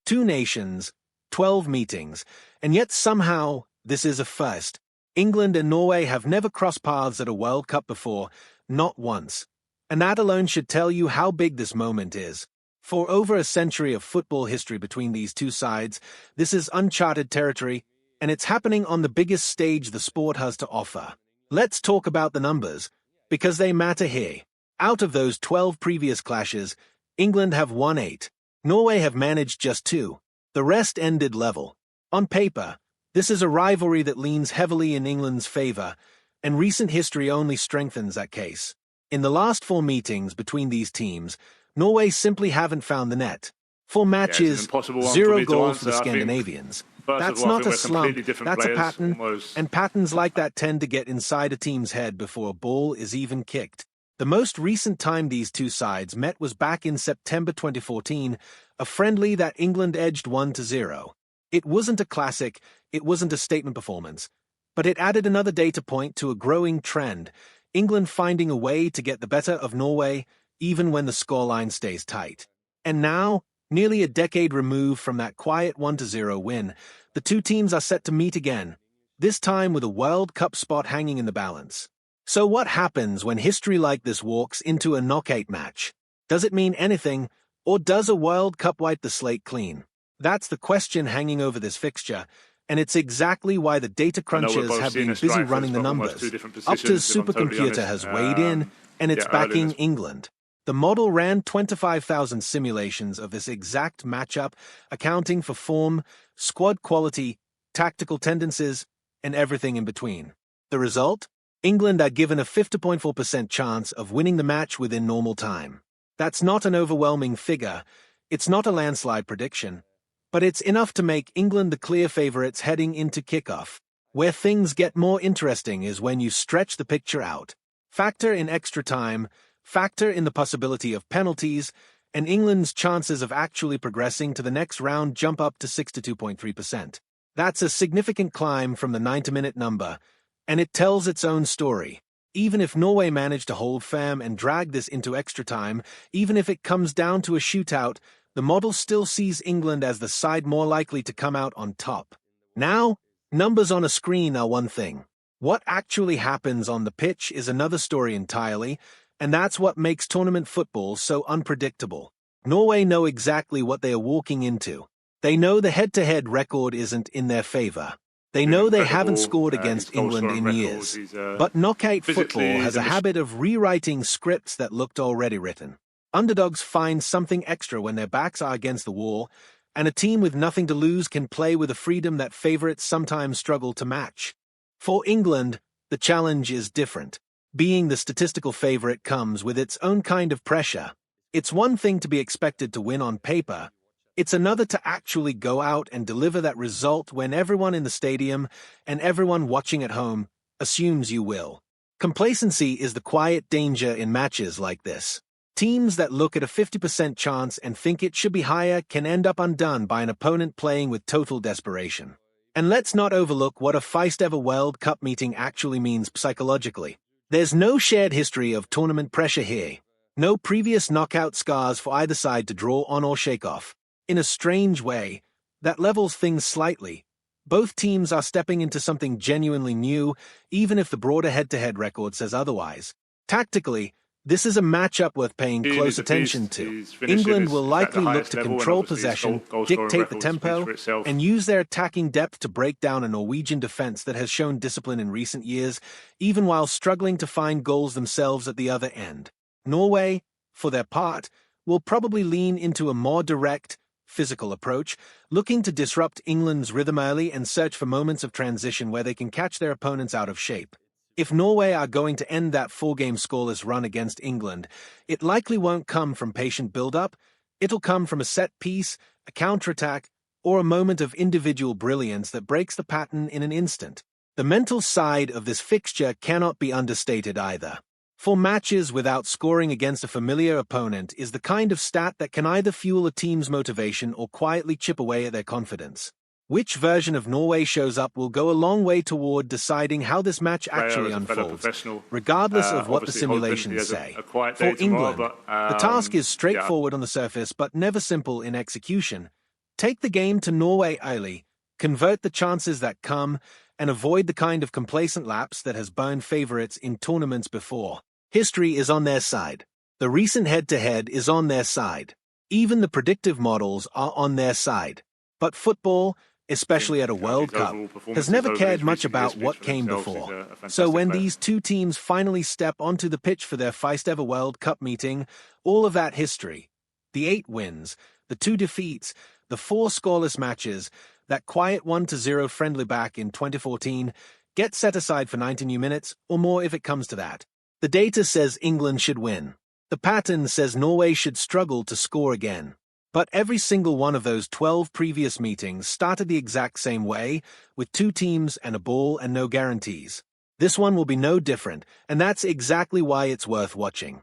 2 nations, 12 meetings, and yet somehow this is a first. England and Norway have never crossed paths at a World Cup before, not once. And that alone should tell you how big this moment is. For over a century of football history between these two sides, this is uncharted territory, and it's happening on the biggest stage the sport has to offer. Let's talk about the numbers, because they matter here. Out of those 12 previous clashes, England have won 8. Norway have managed just 2. The rest ended level. On paper, this is a rivalry that leans heavily in England's favor, and recent history only strengthens that case. In the last 4 meetings between these teams, Norway simply haven't found the net. 4 matches, 0 goals for the Scandinavians. That's not a slump, that's a pattern, and patterns like that tend to get inside a team's head before a ball is even kicked. The most recent time these two sides met was back in September 2014, a friendly that England edged 1-0. It wasn't a classic, it wasn't a statement performance, but it added another data point to a growing trend, England finding a way to get the better of Norway, even when the scoreline stays tight. And now, nearly a decade removed from that quiet 1-0 win, the two teams are set to meet again, this time with a World Cup spot hanging in the balance. So what happens when history like this walks into a knockout match? Does it mean anything, or does a World Cup wipe the slate clean? That's the question hanging over this fixture, and it's exactly why the data crunchers have been busy running the numbers. Opta's Supercomputer has weighed in, and it's backing England. The model ran 25,000 simulations of this exact matchup, accounting for form, squad quality, tactical tendencies, and everything in between. The result? England are given a 50.4% chance of winning the match within normal time. That's not an overwhelming figure, it's not a landslide prediction, but it's enough to make England the clear favourites heading into kickoff. Where things get more interesting is when you stretch the picture out. Factor in extra time, factor in the possibility of penalties, and England's chances of actually progressing to the next round jump up to 62.3%. That's a significant climb from the 90-minute number, and it tells its own story. Even if Norway managed to hold firm and drag this into extra time, even if it comes down to a shootout, the model still sees England as the side more likely to come out on top. Now, numbers on a screen are one thing. What actually happens on the pitch is another story entirely, and that's what makes tournament football so unpredictable. Norway know exactly what they are walking into. They know the head-to-head record isn't in their favor. They know they haven't scored against England in years. But knockout football has a habit of rewriting scripts that looked already written. Underdogs find something extra when their backs are against the wall, and a team with nothing to lose can play with a freedom that favourites sometimes struggle to match. For England, the challenge is different. Being the statistical favourite comes with its own kind of pressure. It's one thing to be expected to win on paper. It's another to actually go out and deliver that result when everyone in the stadium and everyone watching at home assumes you will. Complacency is the quiet danger in matches like this. Teams that look at a 50% chance and think it should be higher can end up undone by an opponent playing with total desperation. And let's not overlook what a first-ever World Cup meeting actually means psychologically. There's no shared history of tournament pressure here. No previous knockout scars for either side to draw on or shake off. In a strange way, that levels things slightly. Both teams are stepping into something genuinely new, even if the broader head-to-head record says otherwise. Tactically, this is a matchup worth paying close attention to. England will likely look to control possession, dictate the tempo, and use their attacking depth to break down a Norwegian defense that has shown discipline in recent years, even while struggling to find goals themselves at the other end. Norway, for their part, will probably lean into a more direct, physical approach, looking to disrupt England's rhythm early and search for moments of transition where they can catch their opponents out of shape. If Norway are going to end that 4-game scoreless run against England, it likely won't come from patient build-up, it'll come from a set piece, a counterattack, or a moment of individual brilliance that breaks the pattern in an instant. The mental side of this fixture cannot be understated either. For matches without scoring against a familiar opponent is the kind of stat that can either fuel a team's motivation or quietly chip away at their confidence. Which version of Norway shows up will go a long way toward deciding how this match actually unfolds, regardless of what the simulations say. For England, the task is straightforward on the surface but never simple in execution. Take the game to Norway early, convert the chances that come, and avoid the kind of complacent lapse that has burned favorites in tournaments before. History is on their side. The recent head-to-head is on their side. Even the predictive models are on their side. But football, especially at a World Cup, has never cared much about what came before. So when these two teams finally step onto the pitch for their first-ever World Cup meeting, all of that history, the 8 wins, the 2 defeats, the 4 scoreless matches, that quiet 1-0 friendly back in 2014, get set aside for 90 new minutes, or more if it comes to that. The data says England should win. The pattern says Norway should struggle to score again. But every single one of those 12 previous meetings started the exact same way, with 2 teams and a ball and no guarantees. This one will be no different, and that's exactly why it's worth watching.